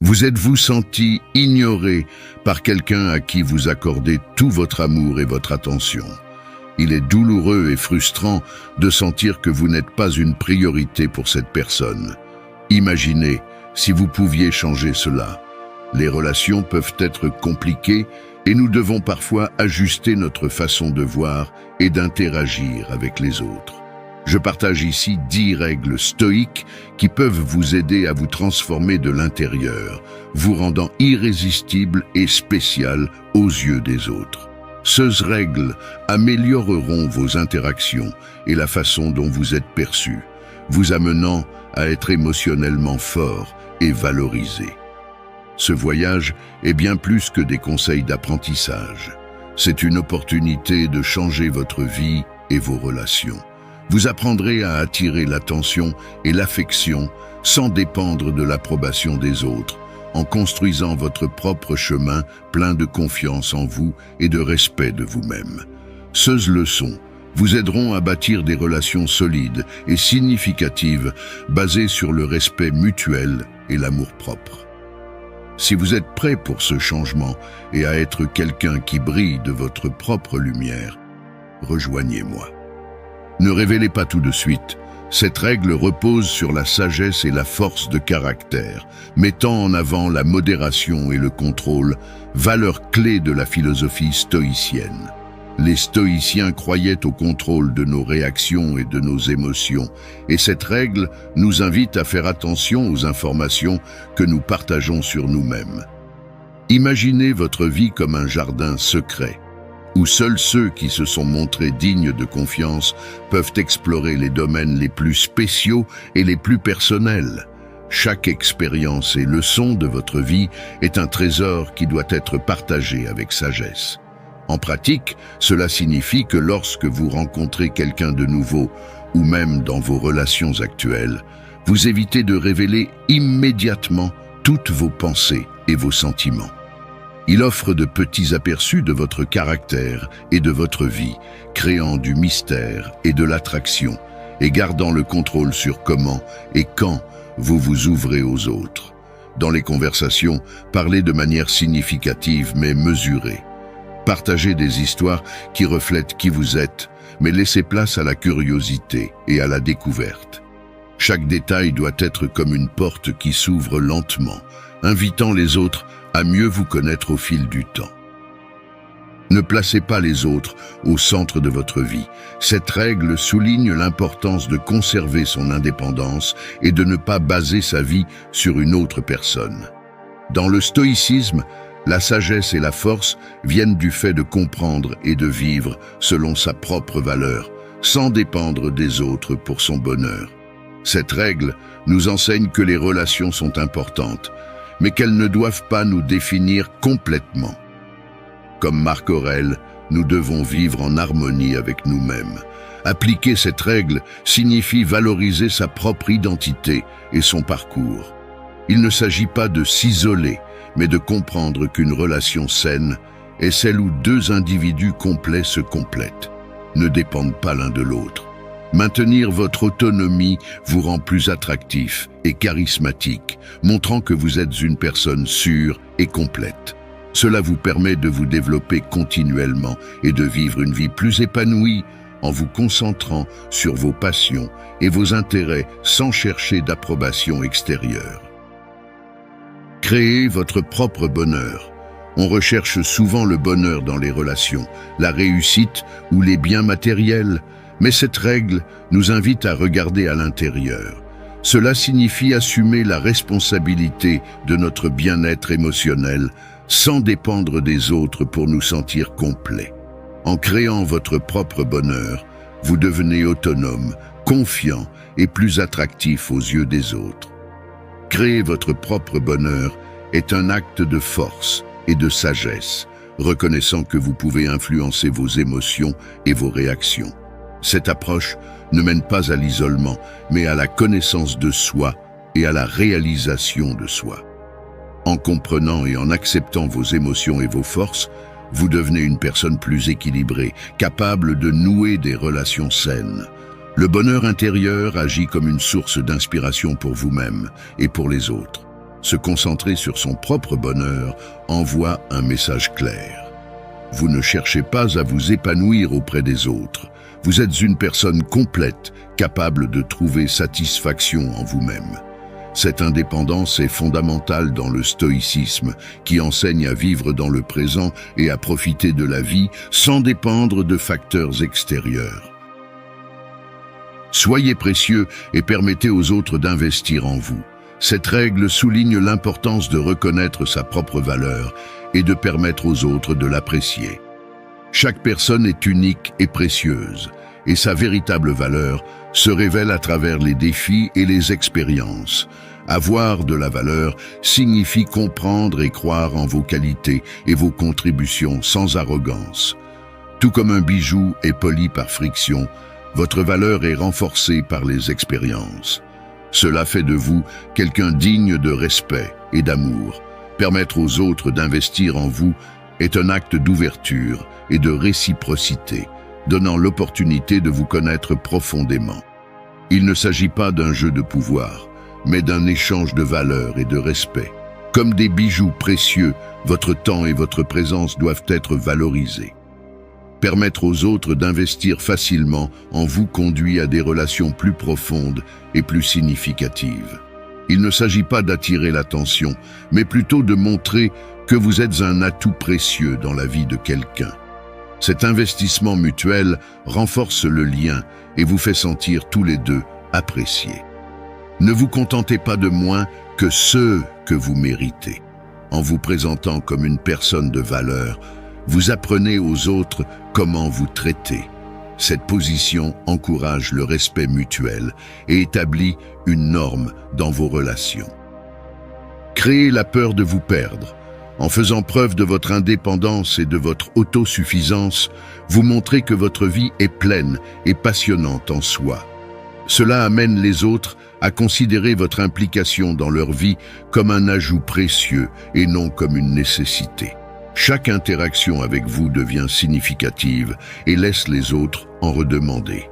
Vous êtes-vous senti ignoré par quelqu'un à qui vous accordez tout votre amour et votre attention? Il est douloureux et frustrant de sentir que vous n'êtes pas une priorité pour cette personne. Imaginez si vous pouviez changer cela. Les relations peuvent être compliquées et nous devons parfois ajuster notre façon de voir et d'interagir avec les autres. Je partage ici 10 règles stoïques qui peuvent vous aider à vous transformer de l'intérieur, vous rendant irrésistible et spécial aux yeux des autres. Ces règles amélioreront vos interactions et la façon dont vous êtes perçu, vous amenant à être émotionnellement fort et valorisé. Ce voyage est bien plus que des conseils d'apprentissage. C'est une opportunité de changer votre vie et vos relations. Vous apprendrez à attirer l'attention et l'affection sans dépendre de l'approbation des autres, en construisant votre propre chemin plein de confiance en vous et de respect de vous-même. Ces leçons vous aideront à bâtir des relations solides et significatives basées sur le respect mutuel et l'amour-propre. Si vous êtes prêt pour ce changement et à être quelqu'un qui brille de votre propre lumière, rejoignez-moi. Ne révélez pas tout de suite. Cette règle repose sur la sagesse et la force de caractère, mettant en avant la modération et le contrôle, valeurs clés de la philosophie stoïcienne. Les stoïciens croyaient au contrôle de nos réactions et de nos émotions, et cette règle nous invite à faire attention aux informations que nous partageons sur nous-mêmes. Imaginez votre vie comme un jardin secret, où seuls ceux qui se sont montrés dignes de confiance peuvent explorer les domaines les plus spéciaux et les plus personnels. Chaque expérience et leçon de votre vie est un trésor qui doit être partagé avec sagesse. En pratique, cela signifie que lorsque vous rencontrez quelqu'un de nouveau, ou même dans vos relations actuelles, vous évitez de révéler immédiatement toutes vos pensées et vos sentiments. Il offre de petits aperçus de votre caractère et de votre vie, créant du mystère et de l'attraction, et gardant le contrôle sur comment et quand vous vous ouvrez aux autres. Dans les conversations, parlez de manière significative mais mesurée. Partagez des histoires qui reflètent qui vous êtes, mais laissez place à la curiosité et à la découverte. Chaque détail doit être comme une porte qui s'ouvre lentement, invitant les autres à mieux vous connaître au fil du temps. Ne placez pas les autres au centre de votre vie. Cette règle souligne l'importance de conserver son indépendance et de ne pas baser sa vie sur une autre personne. Dans le stoïcisme, la sagesse et la force viennent du fait de comprendre et de vivre selon sa propre valeur, sans dépendre des autres pour son bonheur. Cette règle nous enseigne que les relations sont importantes, mais qu'elles ne doivent pas nous définir complètement. Comme Marc Aurèle, nous devons vivre en harmonie avec nous-mêmes. Appliquer cette règle signifie valoriser sa propre identité et son parcours. Il ne s'agit pas de s'isoler, mais de comprendre qu'une relation saine est celle où deux individus complets se complètent, ne dépendent pas l'un de l'autre. Maintenir votre autonomie vous rend plus attractif et charismatique, montrant que vous êtes une personne sûre et complète. Cela vous permet de vous développer continuellement et de vivre une vie plus épanouie en vous concentrant sur vos passions et vos intérêts sans chercher d'approbation extérieure. Créez votre propre bonheur. On recherche souvent le bonheur dans les relations, la réussite ou les biens matériels, mais cette règle nous invite à regarder à l'intérieur. Cela signifie assumer la responsabilité de notre bien-être émotionnel sans dépendre des autres pour nous sentir complets. En créant votre propre bonheur, vous devenez autonome, confiant et plus attractif aux yeux des autres. Créer votre propre bonheur est un acte de force et de sagesse, reconnaissant que vous pouvez influencer vos émotions et vos réactions. Cette approche ne mène pas à l'isolement, mais à la connaissance de soi et à la réalisation de soi. En comprenant et en acceptant vos émotions et vos forces, vous devenez une personne plus équilibrée, capable de nouer des relations saines. Le bonheur intérieur agit comme une source d'inspiration pour vous-même et pour les autres. Se concentrer sur son propre bonheur envoie un message clair. Vous ne cherchez pas à vous épanouir auprès des autres. Vous êtes une personne complète, capable de trouver satisfaction en vous-même. Cette indépendance est fondamentale dans le stoïcisme, qui enseigne à vivre dans le présent et à profiter de la vie sans dépendre de facteurs extérieurs. Soyez précieux et permettez aux autres d'investir en vous. Cette règle souligne l'importance de reconnaître sa propre valeur et de permettre aux autres de l'apprécier. Chaque personne est unique et précieuse, et sa véritable valeur se révèle à travers les défis et les expériences. Avoir de la valeur signifie comprendre et croire en vos qualités et vos contributions sans arrogance. Tout comme un bijou est poli par friction, votre valeur est renforcée par les expériences. Cela fait de vous quelqu'un digne de respect et d'amour. Permettre aux autres d'investir en vous est un acte d'ouverture et de réciprocité, donnant l'opportunité de vous connaître profondément. Il ne s'agit pas d'un jeu de pouvoir, mais d'un échange de valeurs et de respect. Comme des bijoux précieux, votre temps et votre présence doivent être valorisés. Permettre aux autres d'investir facilement en vous conduit à des relations plus profondes et plus significatives. Il ne s'agit pas d'attirer l'attention, mais plutôt de montrer que vous êtes un atout précieux dans la vie de quelqu'un. Cet investissement mutuel renforce le lien et vous fait sentir tous les deux appréciés. Ne vous contentez pas de moins que ce que vous méritez. En vous présentant comme une personne de valeur, vous apprenez aux autres comment vous traiter. Cette position encourage le respect mutuel et établit une norme dans vos relations. Créez la peur de vous perdre. En faisant preuve de votre indépendance et de votre autosuffisance, vous montrez que votre vie est pleine et passionnante en soi. Cela amène les autres à considérer votre implication dans leur vie comme un ajout précieux et non comme une nécessité. Chaque interaction avec vous devient significative et laisse les autres en redemander.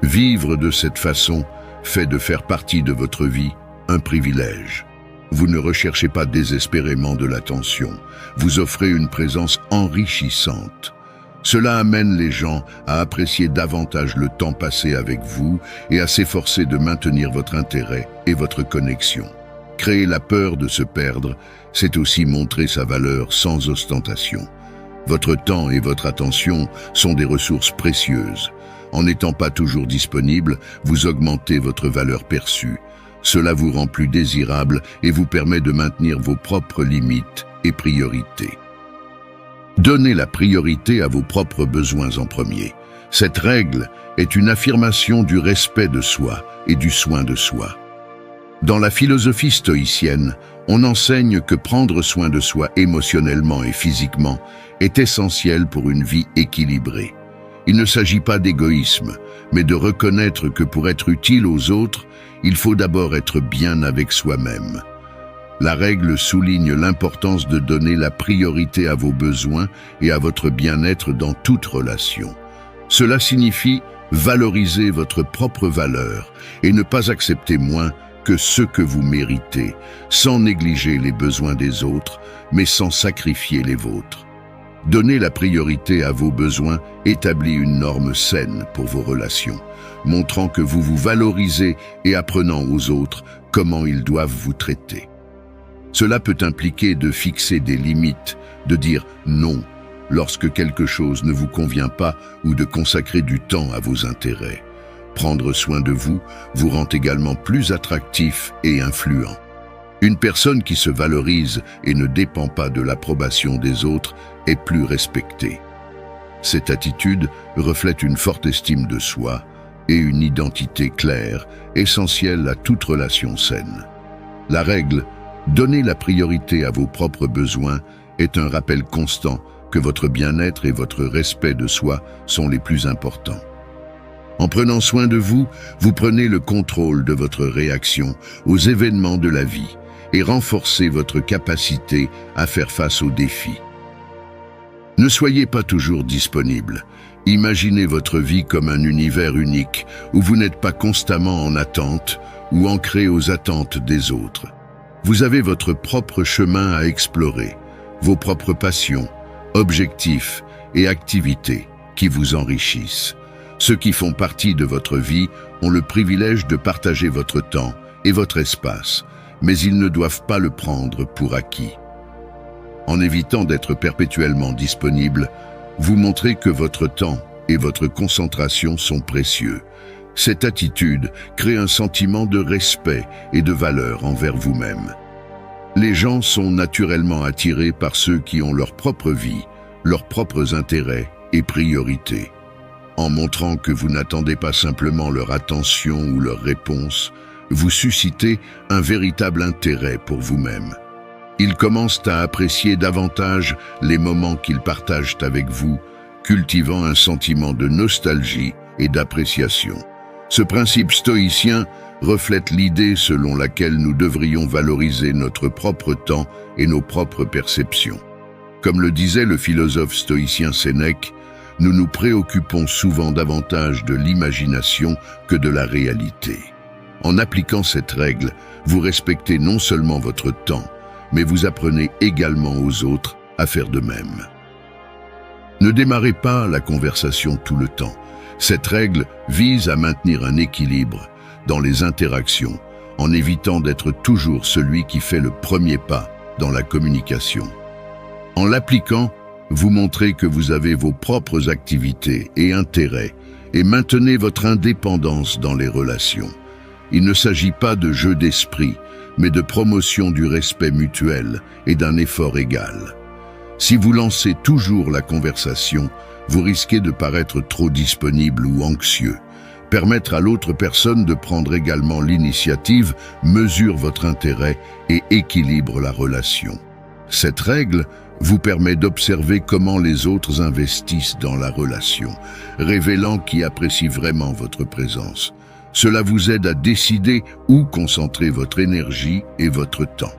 Vivre de cette façon fait de faire partie de votre vie un privilège. Vous ne recherchez pas désespérément de l'attention, vous offrez une présence enrichissante. Cela amène les gens à apprécier davantage le temps passé avec vous et à s'efforcer de maintenir votre intérêt et votre connexion. Créer la peur de se perdre, c'est aussi montrer sa valeur sans ostentation. Votre temps et votre attention sont des ressources précieuses. En n'étant pas toujours disponible, vous augmentez votre valeur perçue. Cela vous rend plus désirable et vous permet de maintenir vos propres limites et priorités. Donnez la priorité à vos propres besoins en premier. Cette règle est une affirmation du respect de soi et du soin de soi. Dans la philosophie stoïcienne, on enseigne que prendre soin de soi émotionnellement et physiquement est essentiel pour une vie équilibrée. Il ne s'agit pas d'égoïsme, mais de reconnaître que pour être utile aux autres, il faut d'abord être bien avec soi-même. La règle souligne l'importance de donner la priorité à vos besoins et à votre bien-être dans toute relation. Cela signifie valoriser votre propre valeur et ne pas accepter moins que ce que vous méritez, sans négliger les besoins des autres, mais sans sacrifier les vôtres. Donner la priorité à vos besoins établit une norme saine pour vos relations, montrant que vous vous valorisez et apprenant aux autres comment ils doivent vous traiter. Cela peut impliquer de fixer des limites, de dire non lorsque quelque chose ne vous convient pas ou de consacrer du temps à vos intérêts. Prendre soin de vous vous rend également plus attractif et influent. Une personne qui se valorise et ne dépend pas de l'approbation des autres est plus respectée. Cette attitude reflète une forte estime de soi et une identité claire, essentielle à toute relation saine. La règle « Donner la priorité à vos propres besoins » est un rappel constant que votre bien-être et votre respect de soi sont les plus importants. En prenant soin de vous, vous prenez le contrôle de votre réaction aux événements de la vie et renforcez votre capacité à faire face aux défis. Ne soyez pas toujours disponible. Imaginez votre vie comme un univers unique où vous n'êtes pas constamment en attente ou ancré aux attentes des autres. Vous avez votre propre chemin à explorer, vos propres passions, objectifs et activités qui vous enrichissent. Ceux qui font partie de votre vie ont le privilège de partager votre temps et votre espace, mais ils ne doivent pas le prendre pour acquis. En évitant d'être perpétuellement disponible, vous montrez que votre temps et votre concentration sont précieux. Cette attitude crée un sentiment de respect et de valeur envers vous-même. Les gens sont naturellement attirés par ceux qui ont leur propre vie, leurs propres intérêts et priorités. En montrant que vous n'attendez pas simplement leur attention ou leur réponse, vous suscitez un véritable intérêt pour vous-même. Ils commencent à apprécier davantage les moments qu'ils partagent avec vous, cultivant un sentiment de nostalgie et d'appréciation. Ce principe stoïcien reflète l'idée selon laquelle nous devrions valoriser notre propre temps et nos propres perceptions. Comme le disait le philosophe stoïcien Sénèque, nous nous préoccupons souvent davantage de l'imagination que de la réalité. En appliquant cette règle, vous respectez non seulement votre temps, mais vous apprenez également aux autres à faire de même. Ne démarrez pas la conversation tout le temps. Cette règle vise à maintenir un équilibre dans les interactions, en évitant d'être toujours celui qui fait le premier pas dans la communication. En l'appliquant, vous montrez que vous avez vos propres activités et intérêts et maintenez votre indépendance dans les relations. Il ne s'agit pas de jeu d'esprit, mais de promotion du respect mutuel et d'un effort égal. Si vous lancez toujours la conversation, vous risquez de paraître trop disponible ou anxieux. Permettre à l'autre personne de prendre également l'initiative mesure votre intérêt et équilibre la relation. Cette règle vous permet d'observer comment les autres investissent dans la relation, révélant qui apprécie vraiment votre présence. Cela vous aide à décider où concentrer votre énergie et votre temps.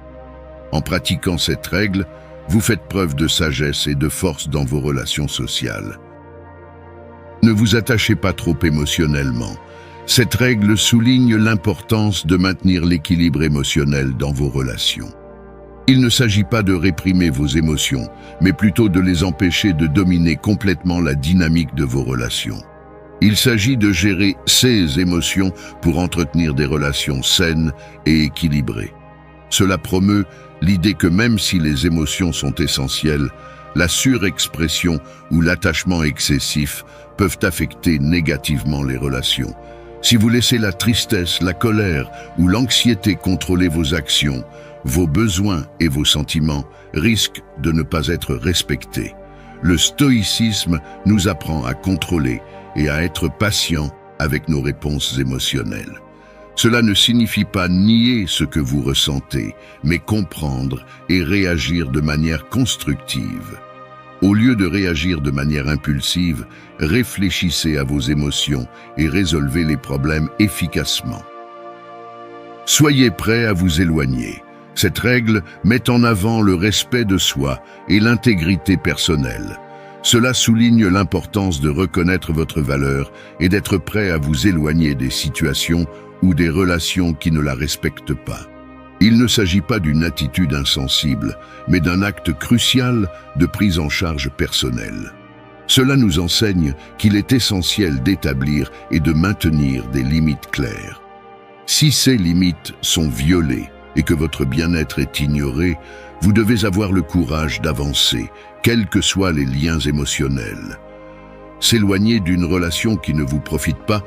En pratiquant cette règle, vous faites preuve de sagesse et de force dans vos relations sociales. Ne vous attachez pas trop émotionnellement. Cette règle souligne l'importance de maintenir l'équilibre émotionnel dans vos relations. Il ne s'agit pas de réprimer vos émotions, mais plutôt de les empêcher de dominer complètement la dynamique de vos relations. Il s'agit de gérer ces émotions pour entretenir des relations saines et équilibrées. Cela promeut l'idée que même si les émotions sont essentielles, la surexpression ou l'attachement excessif peuvent affecter négativement les relations. Si vous laissez la tristesse, la colère ou l'anxiété contrôler vos actions, vos besoins et vos sentiments risquent de ne pas être respectés. Le stoïcisme nous apprend à contrôler et à être patient avec nos réponses émotionnelles. Cela ne signifie pas nier ce que vous ressentez, mais comprendre et réagir de manière constructive. Au lieu de réagir de manière impulsive, réfléchissez à vos émotions et résolvez les problèmes efficacement. Soyez prêt à vous éloigner. Cette règle met en avant le respect de soi et l'intégrité personnelle. Cela souligne l'importance de reconnaître votre valeur et d'être prêt à vous éloigner des situations ou des relations qui ne la respectent pas. Il ne s'agit pas d'une attitude insensible, mais d'un acte crucial de prise en charge personnelle. Cela nous enseigne qu'il est essentiel d'établir et de maintenir des limites claires. Si ces limites sont violées et que votre bien-être est ignoré, vous devez avoir le courage d'avancer, quels que soient les liens émotionnels. S'éloigner d'une relation qui ne vous profite pas